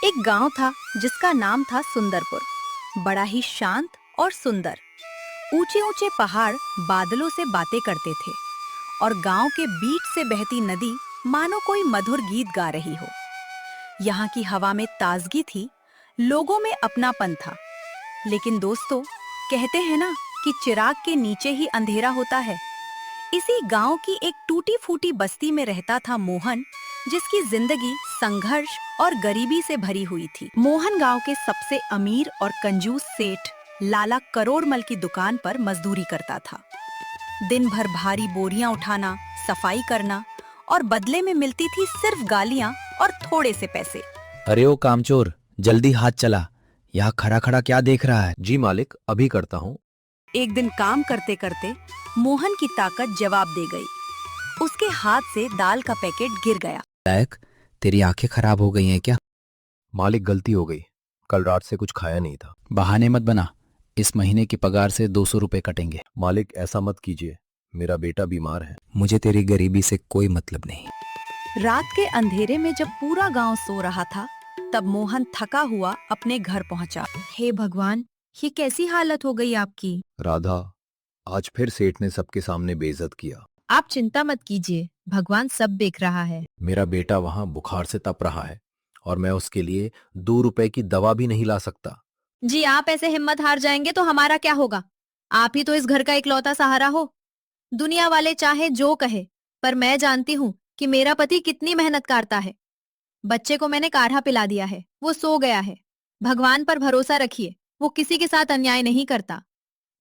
एक गांव था जिसका नाम था सुंदरपुर। बड़ा ही शांत और सुंदर। ऊंचे ऊंचे पहाड़ बादलों से बातें करते थे और गांव के बीच से बहती नदी मानो कोई मधुर गीत गा रही हो। यहाँ की हवा में ताजगी थी, लोगों में अपनापन था। लेकिन दोस्तों, कहते हैं ना कि चिराग के नीचे ही अंधेरा होता है। इसी गांव की एक टूटी फूटी बस्ती में रहता था मोहन, जिसकी जिंदगी संघर्ष और गरीबी से भरी हुई थी। मोहन गांव के सबसे अमीर और कंजूस सेठ लाला करोड़मल की दुकान पर मजदूरी करता था। दिन भर भारी बोरियां उठाना, सफाई करना और बदले में मिलती थी सिर्फ गालियां और थोड़े से पैसे। अरे ओ कामचोर, जल्दी हाथ चला। यहाँ खड़ा खड़ा क्या देख रहा है? जी मालिक, अभी करता हूँ। एक दिन काम करते करते मोहन की ताकत जवाब दे गई। उसके हाथ से दाल का पैकेट गिर गया। लायक, तेरी आंखें खराब हो गई हैं क्या? मालिक, गलती हो गई। कल रात से कुछ खाया नहीं था। बहाने मत बना। इस महीने की पगार से 200 रुपए कटेंगे। मालिक, ऐसा मत कीजिए, मेरा बेटा बीमार है। मुझे तेरी गरीबी से कोई मतलब नहीं। रात के अंधेरे में जब पूरा गांव सो रहा था, तब मोहन थका हुआ अपने घर पहुंचा। हे भगवान, ये कैसी हालत हो गई आपकी? राधा, आज फिर सेठ ने सबके सामने बेइज्जत किया। आप चिंता मत कीजिए, भगवान सब देख रहा है। मेरा बेटा वहां बुखार से तप रहा है और मैं उसके लिए 2 रुपए की दवा भी नहीं ला सकता। जी, आप ऐसे हिम्मत हार जाएंगे तो हमारा क्या होगा? आप ही तो इस घर का इकलौता सहारा हो। दुनिया वाले चाहे जो कहे, पर मैं जानती हूँ कि मेरा पति कितनी मेहनत करता है। बच्चे को मैंने काढ़ा पिला दिया है, वो सो गया है। भगवान पर भरोसा रखिए, वो किसी के साथ अन्याय नहीं करता।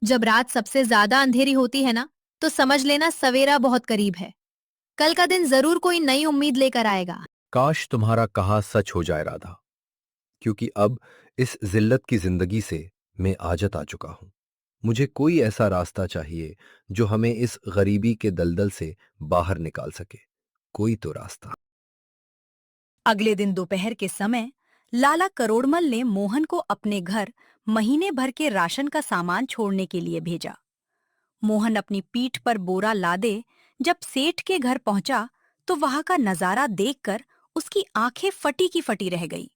जब रात सबसे ज्यादा अंधेरी होती है ना, तो समझ लेना सवेरा बहुत करीब है। कल का दिन जरूर कोई नई उम्मीद लेकर आएगा। काश तुम्हारा कहा सच हो जाए राधा, क्योंकि अब इस जिल्लत की जिंदगी से मैं आजत आ चुका हूं। मुझे कोई ऐसा रास्ता चाहिए जो हमें इस गरीबी के दलदल से बाहर निकाल सके। कोई तो रास्ता। अगले दिन दोपहर के समय लाला करोड़मल ने मोहन को अपने घर महीने भर के राशन का सामान छोड़ने के लिए भेजा। मोहन अपनी पीठ पर बोरा लादे जब सेठ के घर पहुंचा, तो वहां का नजारा देखकर उसकी आंखें फटी की फटी रह गई।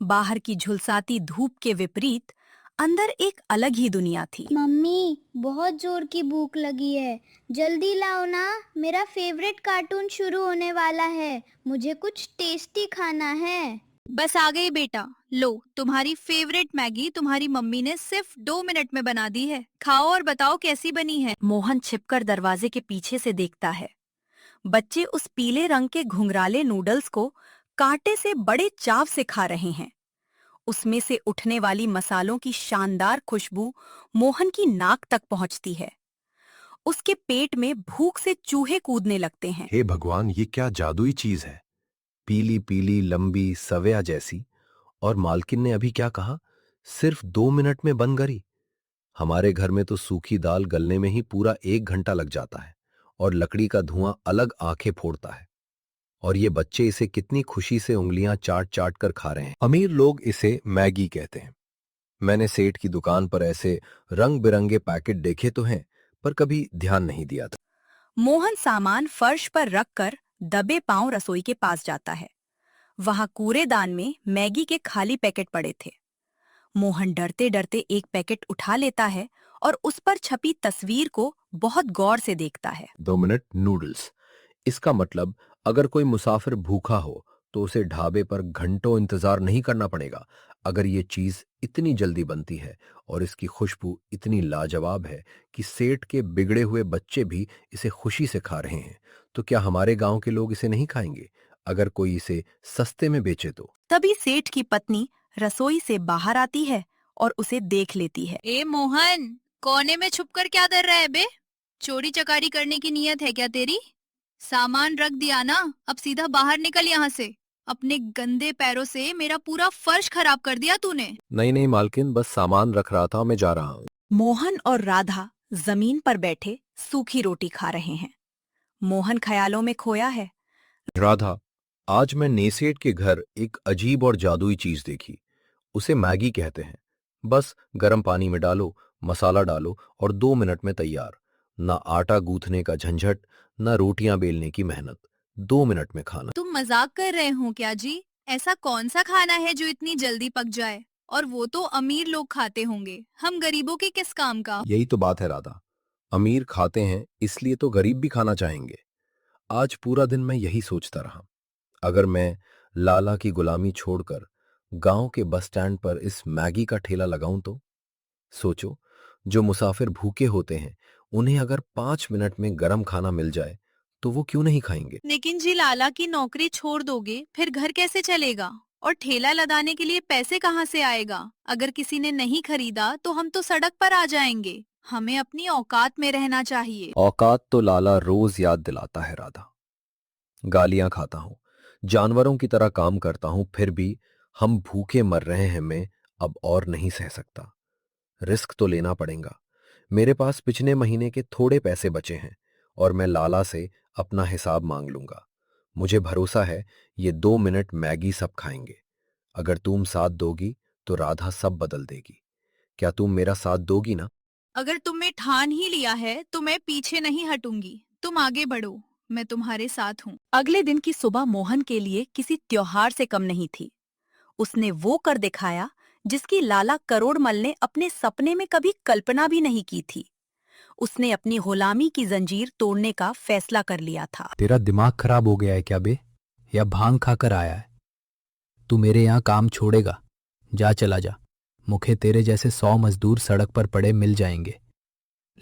बाहर की झुलसाती धूप के विपरीत अंदर एक अलग ही दुनिया थी। मम्मी, बहुत जोर की भूख लगी है। जल्दी लाओ ना, मेरा फेवरेट कार्टून शुरू होने वाला है। मुझे कुछ टेस्टी खाना है। बस आ गई बेटा, लो तुम्हारी फेवरेट मैगी तुम्हारी मम्मी ने सिर्फ 2 मिनट में बना दी है। खाओ और बताओ कैसी बनी है। मोहन छिपकर दरवाजे के पीछे से देखता है। बच्चे उस पीले रंग के घुंघराले नूडल्स को कांटे से बड़े चाव से खा रहे हैं। उसमें से उठने वाली मसालों की शानदार खुशबू मोहन की नाक तक पहुंचती है। उसके पेट में भूख से चूहे कूदने लगते हैं। हे भगवान, ये क्या जादुई चीज है? पीली पीली लंबी सवया जैसी। और मालकिन ने अभी क्या कहा? सिर्फ 2 मिनट में बन गई। हमारे घर में तो सूखी दाल गलने में ही पूरा 1 घंटा लग जाता है और लकड़ी का धुआं अलग आंखें फोड़ता है। और ये बच्चे इसे कितनी खुशी से उंगलियां चाट चाट कर खा रहे हैं। अमीर लोग इसे मैगी कहते हैं। मैंने सेठ की दुकान पर ऐसे रंग बिरंगे पैकेट देखे तो हैं, पर कभी ध्यान नहीं दिया था। मोहन सामान फर्श पर रखकर दबे पांव रसोई के पास जाता है। वहां कूड़ेदान में मैगी के खाली पैकेट पड़े थे। मोहन डरते डरते एक पैकेट उठा लेता है और उस पर छपी तस्वीर को बहुत गौर से देखता है। 2 मिनट नूडल्स। इसका मतलब अगर कोई मुसाफिर भूखा हो तो उसे ढाबे पर घंटों इंतजार नहीं करना पड़ेगा। अगर ये चीज इतनी जल्दी बनती है और इसकी खुशबू इतनी लाजवाब है कि सेठ के बिगड़े हुए बच्चे भी इसे खुशी से खा रहे हैं, तो क्या हमारे गांव के लोग इसे नहीं खाएंगे अगर कोई इसे सस्ते में बेचे तो? तभी सेठ की पत्नी रसोई से बाहर आती है और उसे देख लेती है। ए मोहन, कोने में छुपकर क्या कर रहा है बे? चोरी चकारी करने की नीयत है क्या तेरी? सामान रख दिया ना, अब सीधा बाहर निकल यहाँ से। अपने गंदे पैरों से मेरा पूरा फर्श खराब कर दिया तूने। नहीं नहीं मालकिन, बस सामान रख रहा था, मैं जा रहा हूँ। मोहन और राधा जमीन पर बैठे सूखी रोटी खा रहे हैं। मोहन ख्यालों में खोया है। राधा, आज मैं नेसेठ के घर एक अजीब और जादुई चीज देखी। उसे मैगी कहते हैं। बस गर्म पानी में डालो, मसाला डालो और 2 मिनट में तैयार। ना आटा गूंथने का झंझट, ना रोटियां बेलने की मेहनत। 2 मिनट में खाना। तुम मजाक कर रहे हो क्या जी? ऐसा कौन सा खाना है जो इतनी जल्दी पक जाए? और वो तो अमीर लोग खाते होंगे, हम गरीबों के किस काम का? यही तो बात है राधा, अमीर खाते हैं इसलिए तो गरीब भी खाना चाहेंगे। आज पूरा दिन मैं यही सोचता रहा, अगर मैं लाला की गुलामी छोड़कर गांव के बस स्टैंड पर इस मैगी का ठेला लगाऊं तो। सोचो, जो मुसाफिर भूखे होते हैं उन्हें अगर 5 मिनट में गरम खाना मिल जाए तो वो क्यों नहीं खाएंगे। लेकिन जी लाला की नौकरी छोड़ दोगे फिर घर कैसे चलेगा? और ठेला लगाने के लिए पैसे कहाँ से आएगा? अगर किसी ने नहीं खरीदा तो हम तो सड़क पर आ जाएंगे। हमें अपनी औकात में रहना चाहिए। औकात तो लाला रोज याद दिलाता है राधा। गालियां खाता हूं, जानवरों की तरह काम करता हूं, फिर भी हम भूखे मर रहे हैं। मैं अब और नहीं सह सकता, रिस्क तो लेना पड़ेगा। मेरे पास पिछले महीने के थोड़े पैसे बचे हैं और मैं लाला से अपना हिसाब मांग लूंगा। मुझे भरोसा है ये 2 मिनट मैगी सब खाएंगे। अगर तुम साथ दोगी तो राधा सब बदल देगी। क्या तुम मेरा साथ दोगी ना? अगर तुमने ठान ही लिया है तो मैं पीछे नहीं हटूंगी। तुम आगे बढ़ो, मैं तुम्हारे साथ हूँ। अगले दिन की सुबह मोहन के लिए किसी त्योहार से कम नहीं थी। उसने वो कर दिखाया जिसकी लाला करोड़मल ने अपने सपने में कभी कल्पना भी नहीं की थी। उसने अपनी गुलामी की जंजीर तोड़ने का फैसला कर लिया था। तेरा दिमाग खराब हो गया है क्या बे, या भांग खाकर आया है? तू मेरे यहाँ काम छोड़ेगा? जा, चला जा। मुझे तेरे जैसे 100 मजदूर सड़क पर पड़े मिल जाएंगे।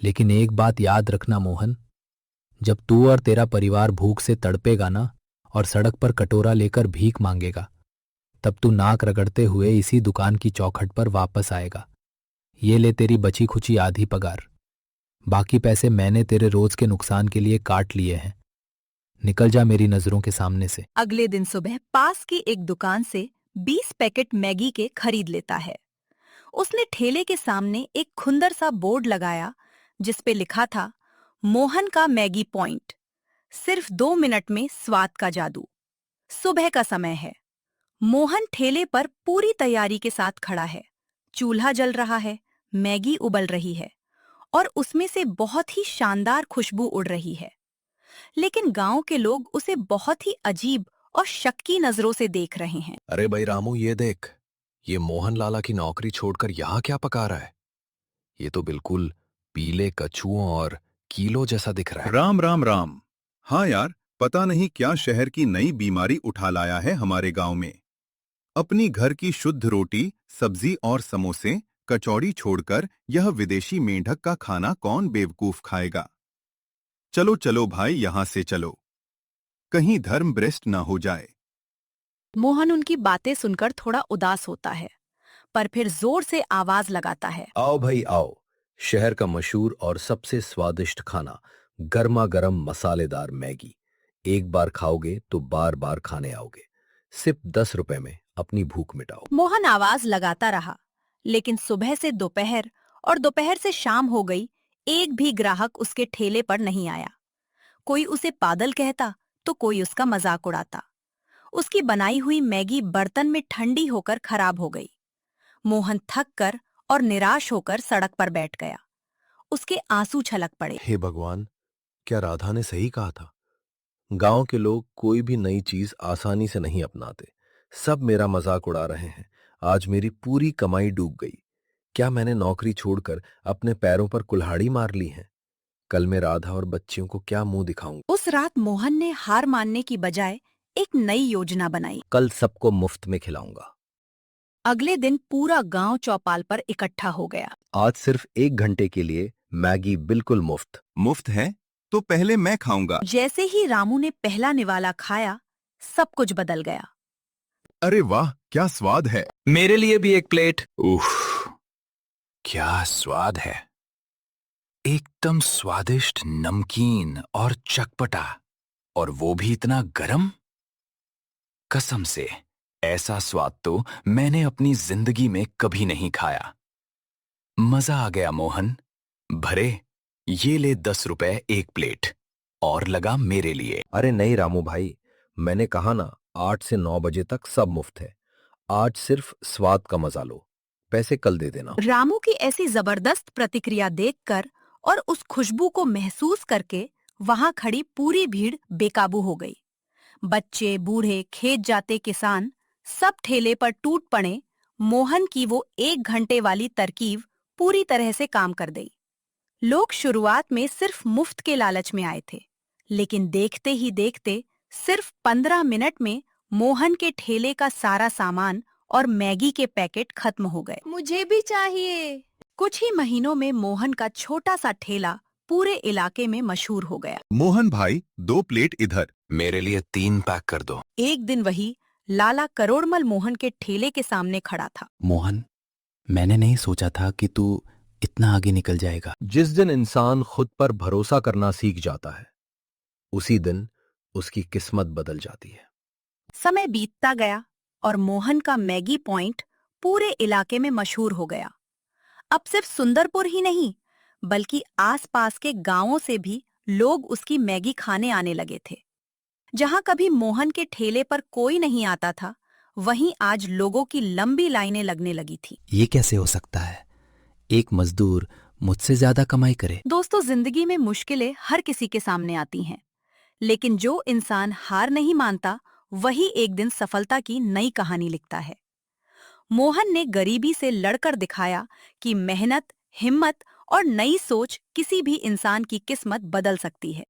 लेकिन एक बात याद रखना मोहन, जब तू और तेरा परिवार भूख से तड़पेगा ना और सड़क पर कटोरा लेकर भीख मांगेगा, तब तू नाक रगड़ते हुए इसी दुकान की चौखट पर वापस आएगा। ये ले तेरी बची खुची आधी पगार। बाकी पैसे मैंने तेरे रोज के नुकसान के लिए काट लिए हैं। निकल जा मेरी नजरों के सामने से। अगले दिन सुबह पास की एक दुकान से 20 पैकेट मैगी के खरीद लेता है। उसने ठेले के सामने एक खुंदर सा बोर्ड लगाया जिस पे लिखा था, मोहन का मैगी पॉइंट, सिर्फ 2 मिनट में स्वाद का जादू। सुबह का समय है। मोहन ठेले पर पूरी तैयारी के साथ खड़ा है। चूल्हा जल रहा है, मैगी उबल रही है और उसमें से बहुत ही शानदार खुशबू उड़ रही है। लेकिन गांव के लोग उसे बहुत ही अजीब और शक की नजरों से देख रहे हैं। अरे भाई रामू, ये देख, ये मोहन लाला की नौकरी छोड़कर यहाँ क्या पका रहा है? ये तो बिल्कुल पीले कछुओं और कीलो जैसा दिख रहा है। राम राम राम। हाँ यार, पता नहीं क्या शहर की नई बीमारी उठा लाया है हमारे गांव में। अपनी घर की शुद्ध रोटी, सब्जी और समोसे, कचौड़ी छोड़कर यह विदेशी मेंढक का खाना कौन बेवकूफ खाएगा? चलो चलो भाई, यहाँ से चलो, कहीं धर्म भ्रष्ट न हो जाए। मोहन उनकी बातें सुनकर थोड़ा उदास होता है, पर फिर जोर से आवाज लगाता है। आओ भाई आओ, शहर का मशहूर और सबसे स्वादिष्ट खाना, गर्मा गर्म मसालेदार मैगी। एक बार खाओगे तो बार बार खाने आओगे। सिर्फ 10 रुपए में अपनी भूख मिटाओ। मोहन आवाज लगाता रहा, लेकिन सुबह से दोपहर और दोपहर से शाम हो गई, एक भी ग्राहक उसके ठेले पर नहीं आया। कोई उसे पागल कहता तो कोई उसका मजाक उड़ाता। उसकी बनाई हुई मैगी बर्तन में ठंडी होकर खराब हो गई। मोहन थक कर और निराश होकर सड़क पर बैठ गया। उसके आंसू छलक पड़े। हे भगवान, क्या राधा ने सही कहा था? गांव के लोग कोई भी नई चीज आसानी से नहीं अपनाते। सब मेरा मजाक उड़ा रहे हैं। आज मेरी पूरी कमाई डूब गई। क्या मैंने नौकरी छोड़कर अपने पैरों पर कुल्हाड़ी मार ली है? कल मैं राधा और बच्चियों को क्या मुंह दिखाऊंगा? उस रात मोहन ने हार मानने की बजाय एक नई योजना बनाई। कल सबको मुफ्त में खिलाऊंगा। अगले दिन पूरा गांव चौपाल पर इकट्ठा हो गया। आज सिर्फ 1 घंटे के लिए मैगी बिल्कुल मुफ्त। मुफ्त है तो पहले मैं खाऊंगा। जैसे ही रामू ने पहला निवाला खाया, सब कुछ बदल गया। अरे वाह, क्या स्वाद है। मेरे लिए भी एक प्लेट। उफ, क्या स्वाद है। एकदम स्वादिष्ट, नमकीन और चटपटा, और वो भी इतना गरम। कसम से ऐसा स्वाद तो मैंने अपनी जिंदगी में कभी नहीं खाया। मजा आ गया मोहन। भरे, ये ले 10 रुपए एक प्लेट, और लगा मेरे लिए। अरे नहीं रामू भाई, मैंने कहा ना 8 से 9 बजे तक सब मुफ्त है। आज सिर्फ स्वाद का मजा लो, पैसे कल दे देना। रामू की ऐसी जबरदस्त प्रतिक्रिया देखकर और उस खुशबू को महसूस करके वहां खड़ी पूरी भीड़ बेकाबू हो गई। बच्चे, बूढ़े, खेत जाते किसान सब ठेले पर टूट पड़े। मोहन की वो 1 घंटे वाली तरकीब पूरी तरह से काम कर गई। लोग शुरुआत में सिर्फ मुफ्त के लालच में आए थे, लेकिन देखते ही देखते सिर्फ 15 मिनट में मोहन के ठेले का सारा सामान और मैगी के पैकेट खत्म हो गए। मुझे भी चाहिए। कुछ ही महीनों में मोहन का छोटा सा ठेला पूरे इलाके में मशहूर हो गया। मोहन भाई 2 प्लेट इधर। मेरे लिए 3 पैक कर दो। एक दिन वही लाला करोड़मल मोहन के ठेले के सामने खड़ा था। मोहन, मैंने नहीं सोचा था कि तू इतना आगे निकल जाएगा। जिस दिन इंसान खुद पर भरोसा करना सीख जाता है, उसी दिन उसकी किस्मत बदल जाती है। समय बीतता गया और मोहन का मैगी पॉइंट पूरे इलाके में मशहूर हो गया। अब सिर्फ सुंदरपुर ही नहीं, बल्कि आसपास के गांवों से भी लोग उसकी मैगी खाने आने लगे थे। जहां कभी मोहन के ठेले पर कोई नहीं आता था, वहीं आज लोगों की लंबी लाइनें लगने लगी थी। ये कैसे हो सकता है? एक मजदूर मुझसे ज्यादा कमाई करे। दोस्तों, जिंदगी में मुश्किलें हर किसी के सामने आती हैं, लेकिन जो इंसान हार नहीं मानता, वही एक दिन सफलता की नई कहानी लिखता है। मोहन ने गरीबी से लड़कर दिखाया कि मेहनत, हिम्मत और नई सोच किसी भी इंसान की किस्मत बदल सकती है।